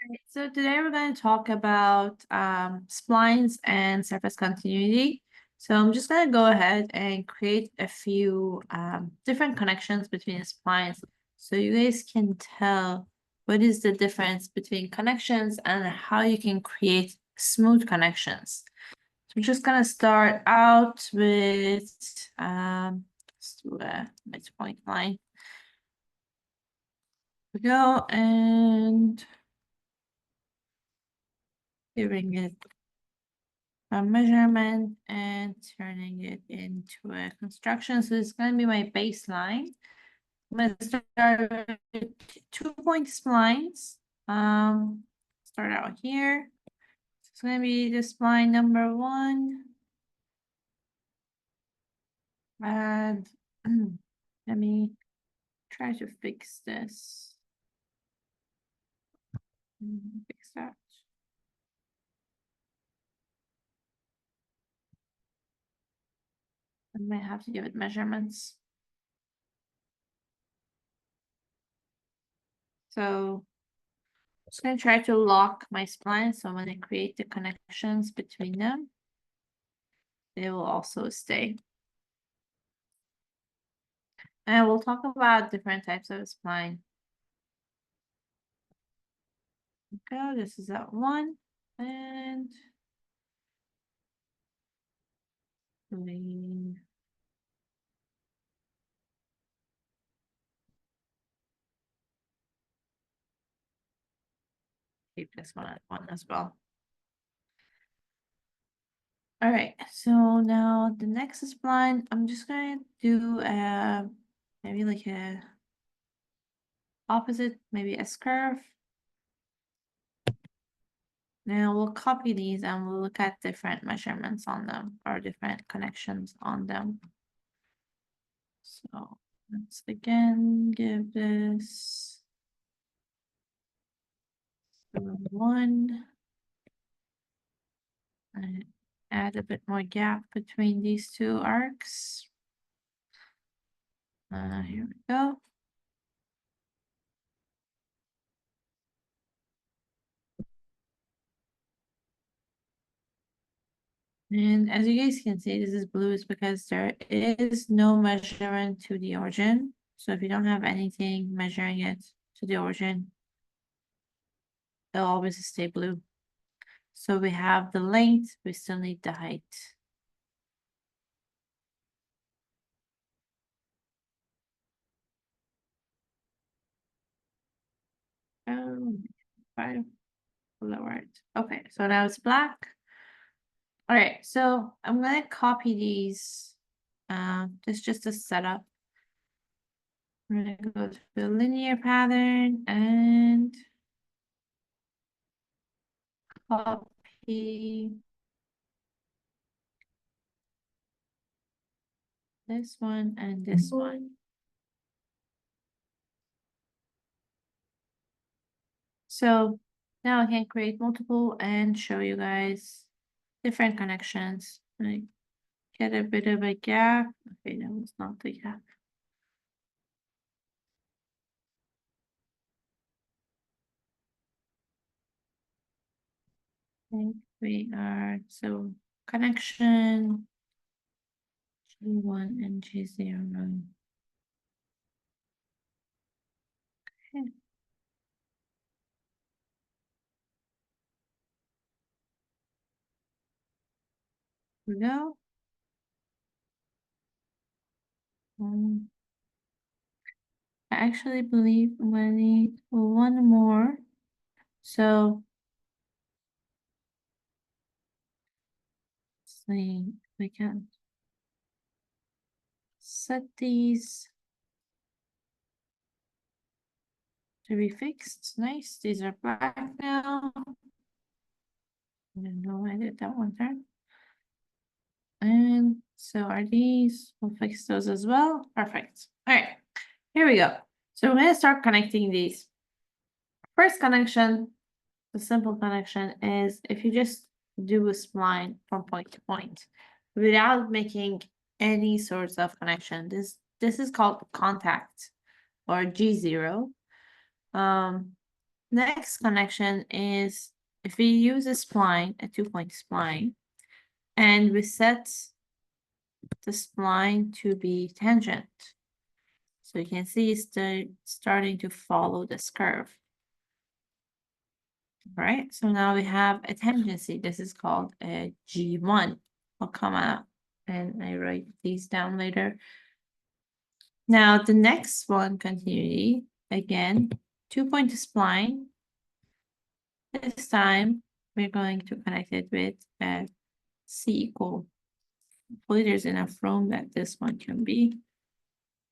So today we're going to talk about splines and surface continuity. So I'm just going to go ahead and create a few different connections between the splines so you guys can tell what is the difference between connections and how you can create smooth connections. So I'm just going to start out with let's do a midpoint line. We go and giving it a measurement and turning it into a construction. So it's going to be my baseline. I'm going to start with 2-point splines. Start out here. So it's going to be the spline number 1. And let me try to fix this. Fix that. I might have to give it measurements. So I'm just going to try to lock my spline so when I create the connections between them, they will also stay. And we'll talk about different types of spline. Okay, this is at 1 and 3. Keep this one at 1 as well. All right, so now the next spline, I'm just going to do maybe like a opposite, maybe a curve. Now we'll copy these and we'll look at different measurements on them or different connections on them. So let's again give this 1 and add a bit more gap between these two arcs. Here we go. And as you guys can see, this is blue is because there is no measurement to the origin. So if you don't have anything measuring it to the origin, it'll always stay blue. So we have the length, we still need the height. Oh, 5, lower it. Okay, so now it's black. All right, so I'm gonna copy these. This is just a setup. We're gonna go to the linear pattern and copy this one and this one. So now I can create multiple and show you guys different connections. Like get a bit of a gap. Okay, that was not the gap. I think we are so connection G1 and G0. Okay. We go. I actually believe I'm gonna need one more. So let's see if we can set these to be fixed. Nice. These are black now. I didn't know I did that one time. And so are these. We'll fix those as well. Perfect. All right. Here we go. So we're going to start connecting these. First connection, the simple connection is if you just do a spline from point to point without making any sorts of connection. This is called contact or G0. Next connection is if we use a spline, a 2-point spline, and we set the spline to be tangent. So you can see it's starting to follow this curve. Right? So now we have a tangency. This is called a G1. I'll come out and I write these down later. Now the next one, continuity, again, 2-point spline. This time we're going to connect it with a C equal. Hopefully there's enough room that this one can be.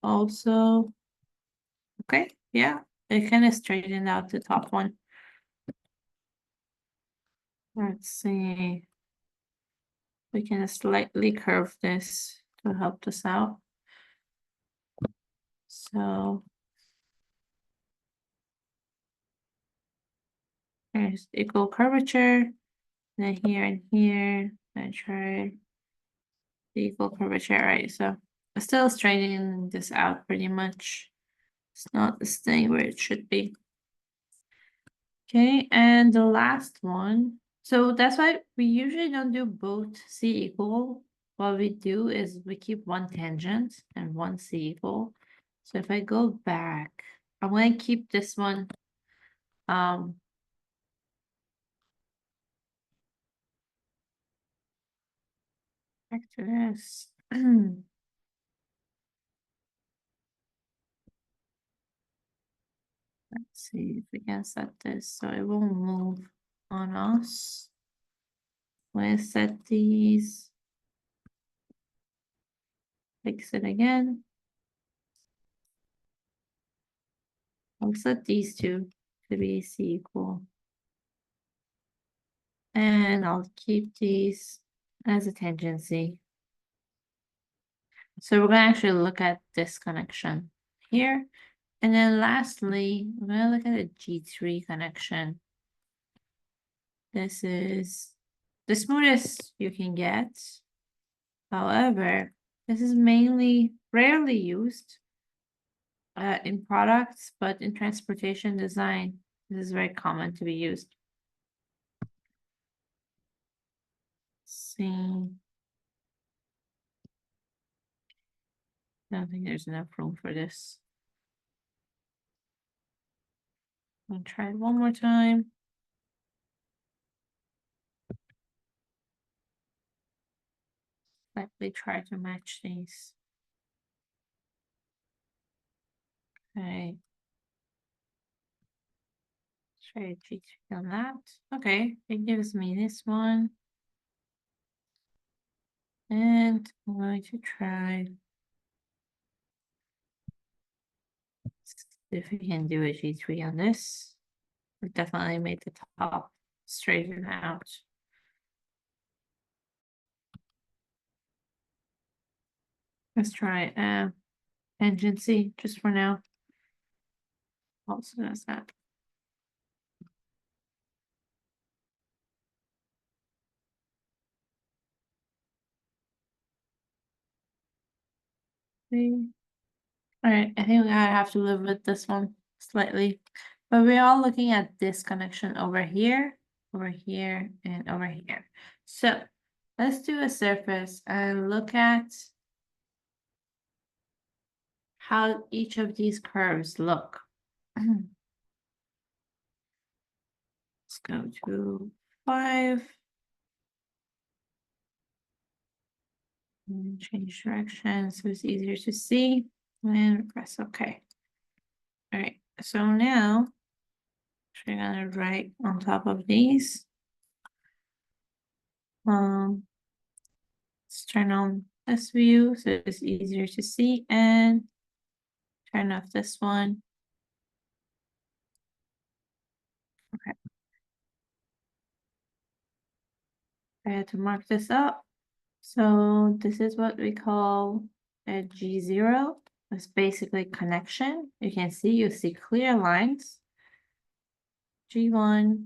Also, okay, yeah, it kind of straightened out the top one. Let's see. We can slightly curve this to help this out. So here's equal curvature. Then here and here. I try the equal curvature, right? So I'm still straightening this out pretty much. It's not staying where it should be. Okay, and the last one. So that's why we usually don't do both C equal. What we do is we keep one tangent and one C equal. So if I go back, I'm going to keep this one back to this. Let's see if we can set this so it won't move on us. We'll set these, fix it again. I'll set these two to be C equal. And I'll keep these as a tangency. So we're going to actually look at this connection here. And then lastly, we're going to look at a G3 connection. This is the smoothest you can get. However, this is mainly rarely used in products, but in transportation design, this is very common to be used. Let's see. I don't think there's enough room for this. I'll try it one more time. Slightly try to match these. Okay. Try a G3 on that. Okay, it gives me this one. And I'm going to try. See if we can do a G3 on this. We definitely made the top straighten out. Let's try tangency just for now. Also does that. See. All right, I think I have to live with this one slightly. But we're all looking at this connection over here, and over here. So let's do a surface and look at how each of these curves look. Let's go to 5. And change direction so it's easier to see. And press OK. All right, so now we're gonna write on top of these. Let's turn on this view so it's easier to see and turn off this one. Okay. I had to mark this up. So this is what we call a G0. It's basically connection. You see clear lines. G1.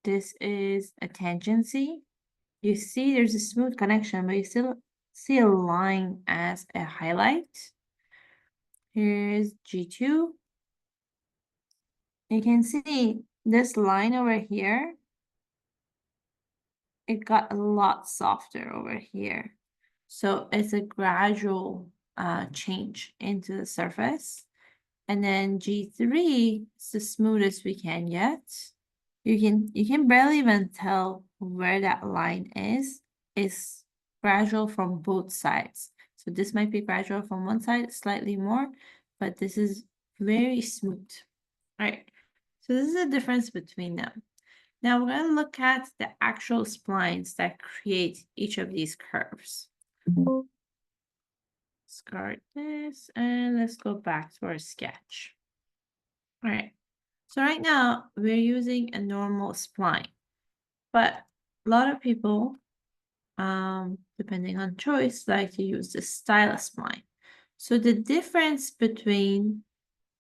This is a tangency. You see there's a smooth connection, but you still see a line as a highlight. Here's G2. you can see this line over here, it got a lot softer over here. So it's a gradual change into the surface. And then G3 is the smoothest we can get. You can barely even tell where that line is. It's gradual from both sides. So this might be gradual from one side, slightly more, but this is very smooth. All right. So this is the difference between them. Now we're going to look at the actual splines that create each of these curves. Discard this and let's go back to our sketch. All right. So right now we're using a normal spline, but a lot of people, depending on choice, like to use the stylus spline. So the difference between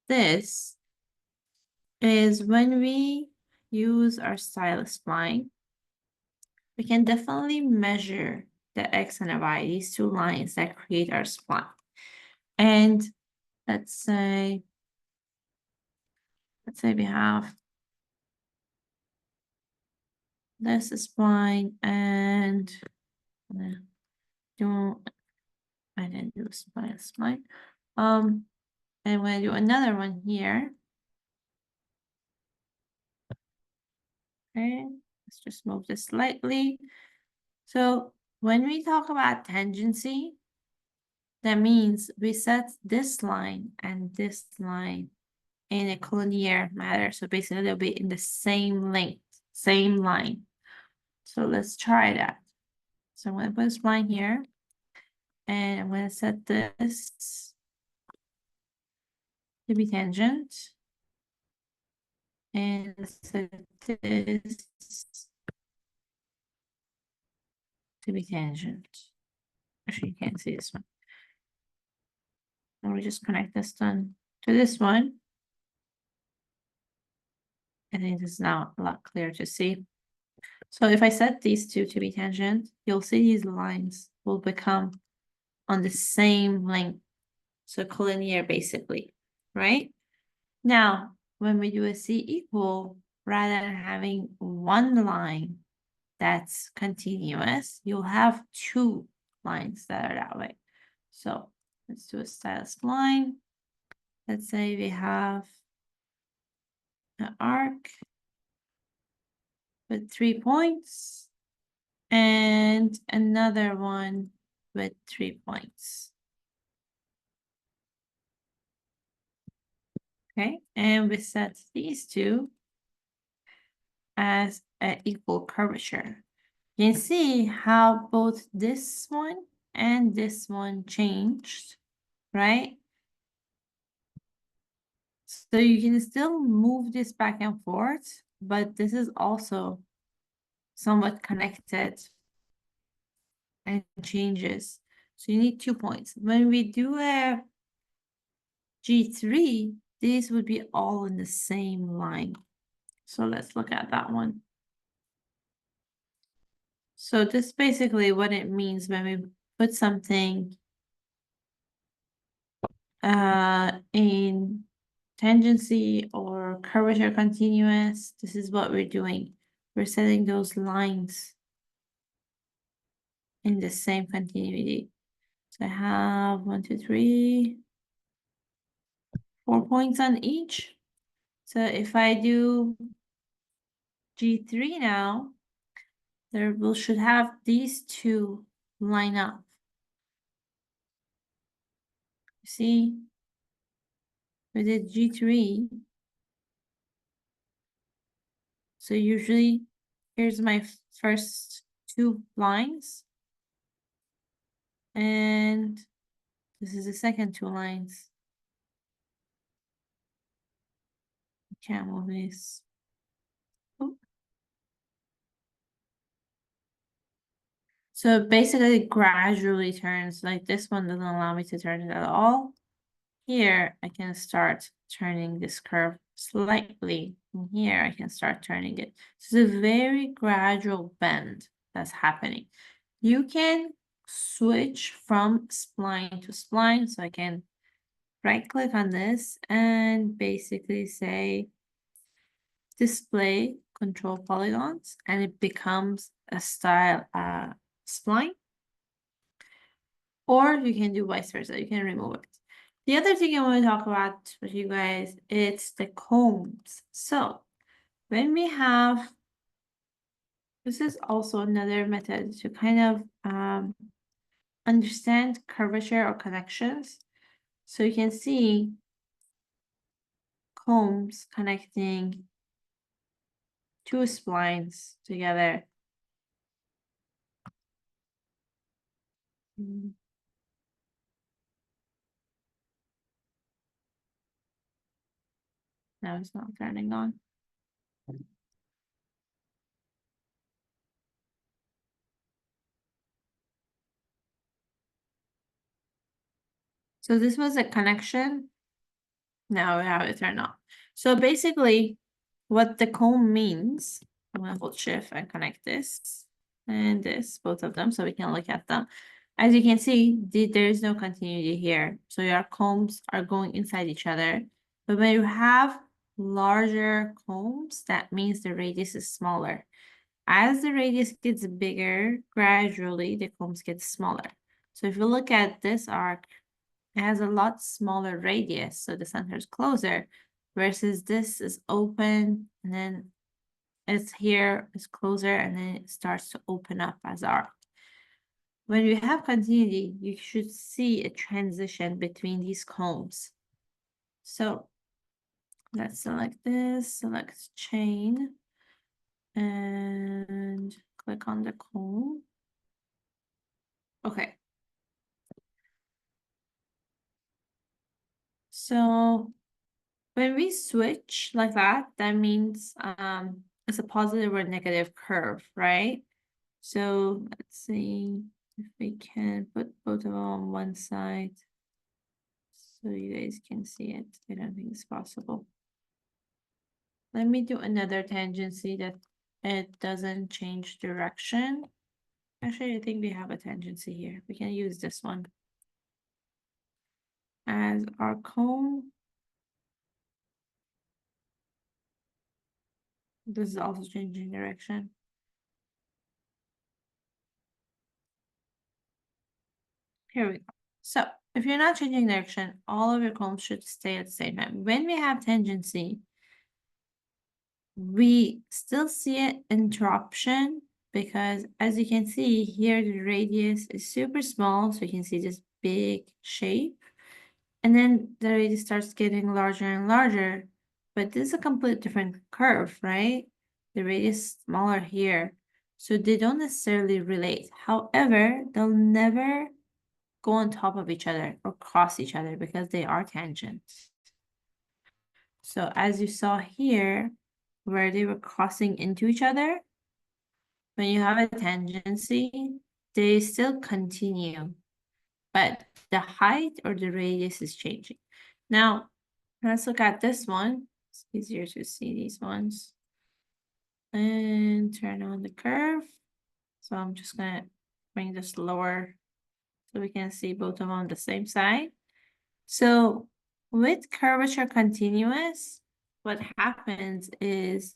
this is when we use our stylus spline, we can definitely measure the x and the y, these two lines that create our spline. And let's say we have this spline and I didn't do spline. And I'm going to do another one here. Okay, let's just move this slightly. So when we talk about tangency, that means we set this line and this line in a collinear manner. So basically they'll be in the same length, same line. So let's try that. So I'm going to put a spline here and I'm going to set this to be tangent and set this to be tangent. Actually, you can't see this one. And we just connect this one to this one. I think this is now a lot clearer to see. So if I set these two to be tangent, you'll see these lines will become on the same length. So collinear basically, right? Now, when we do a C equal, rather than having one line that's continuous, you'll have two lines that are that way. So let's do a stylus line. Let's say we have an arc with 3 points and another one with 3 points. Okay, and we set these two as an equal curvature. You can see how both this one and this one changed, right? So you can still move this back and forth, but this is also somewhat connected and changes. So you need 2 points. When we do a G3, these would be all in the same line. So let's look at that one. So this basically what it means when we put something in tangency or curvature continuous. This is what we're doing. We're setting those lines in the same continuity. So I have 1, 2, 3, 4 points on each. So if I do G3 now, there will should have these two line up. See, we did G3. So usually here's my first two lines. And this is the second two lines. Can't move this. Oh. So basically it gradually turns, like this one doesn't allow me to turn it at all. Here I can start turning this curve slightly. And here I can start turning it. So it's a very gradual bend that's happening. You can switch from spline to spline. So I can right click on this and basically say display control polygons and it becomes a style spline. Or you can do vice versa, you can remove it. The other thing I want to talk about with you guys, it's the combs. So when we have, this is also another method to kind of understand curvature or connections. So you can see combs connecting two splines together. Now it's not turning on. So this was a connection. Now we have it turned on. So basically, what the comb means, I'm going to hold shift and connect this and this, both of them, so we can look at them. As you can see, there is no continuity here. So your combs are going inside each other. But when you have larger combs, that means the radius is smaller. As the radius gets bigger, gradually the combs get smaller. So if you look at this arc, it has a lot smaller radius, so the center is closer, versus this is open, and then it's here, it's closer, and then it starts to open up as arc. When you have continuity, you should see a transition between these combs. So let's select this, select chain, and click on the comb. Okay. So when we switch like that, that means it's a positive or negative curve, right? So let's see if we can put both of them on one side so you guys can see it. I don't think it's possible. Let me do another tangency that it doesn't change direction. Actually, I think we have a tangency here. We can use this one as our comb. This is also changing direction. Here we go. So if you're not changing direction, all of your combs should stay at the same time. When we have tangency, we still see an interruption because as you can see here, the radius is super small. So you can see this big shape. And then the radius starts getting larger and larger. But this is a completely different curve, right? The radius is smaller here. So they don't necessarily relate. However, they'll never go on top of each other or cross each other because they are tangents. So as you saw here, where they were crossing into each other, when you have a tangency, they still continue, but the height or the radius is changing. Now, let's look at this one. It's easier to see these ones. And turn on the curve. So I'm just gonna bring this lower so we can see both of them on the same side. So with curvature continuous, what happens is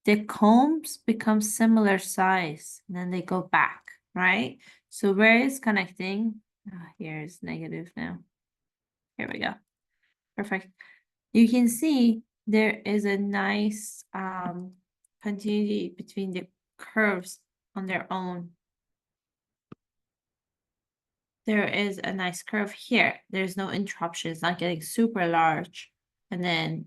the combs become similar size, and then they go back, right? So where it's connecting, here is negative now. Here we go. Perfect. You can see there is a nice continuity between the curves on their own. There is a nice curve here. There's no interruption. It's not getting super large. And then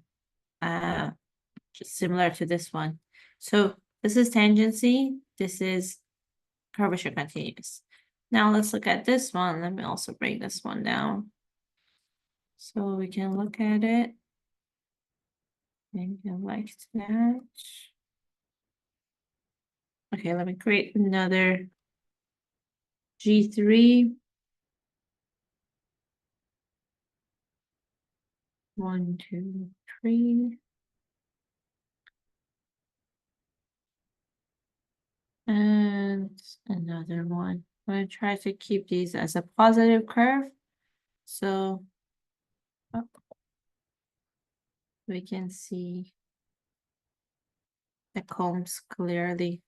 just similar to this one. So this is tangency. This is curvature continuous. Now let's look at this one. Let me also bring this one down so we can look at it. Maybe like that. Okay, let me create another G3. 1, 2, 3. And another one. I'm going to try to keep these as a positive curve. So we can see the combs clearly.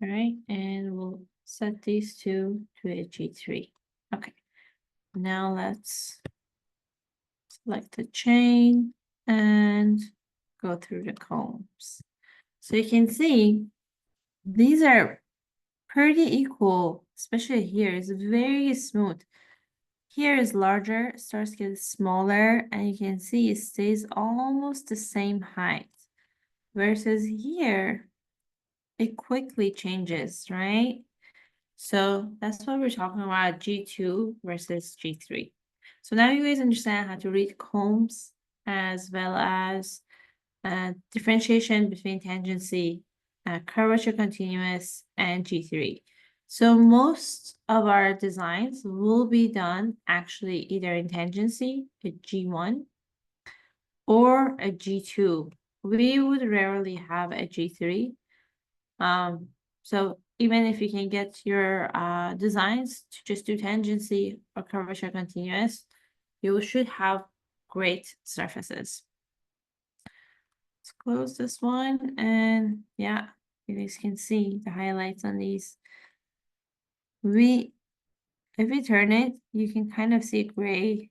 All right, and we'll set these two to a G3. Okay, now let's select the chain and go through the combs. So you can see these are pretty equal, especially here. It's very smooth. Here is larger, starts to get smaller, and you can see it stays almost the same height. Versus here, it quickly changes, right? So that's what we're talking about, G2 versus G3. So now you guys understand how to read combs as well as differentiation between tangency, curvature continuous, and G3. So most of our designs will be done actually either in tangency, a G1, or a G2. We would rarely have a G3. So even if you can get your designs to just do tangency or curvature continuous, you should have great surfaces. Let's close this one, and yeah, you guys can see the highlights on these. If we turn it, you can kind of see a gray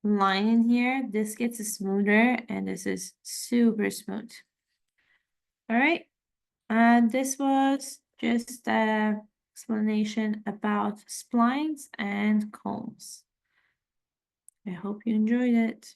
line in here. This gets smoother, and this is super smooth. All right, and this was just a explanation about splines and combs. I hope you enjoyed it.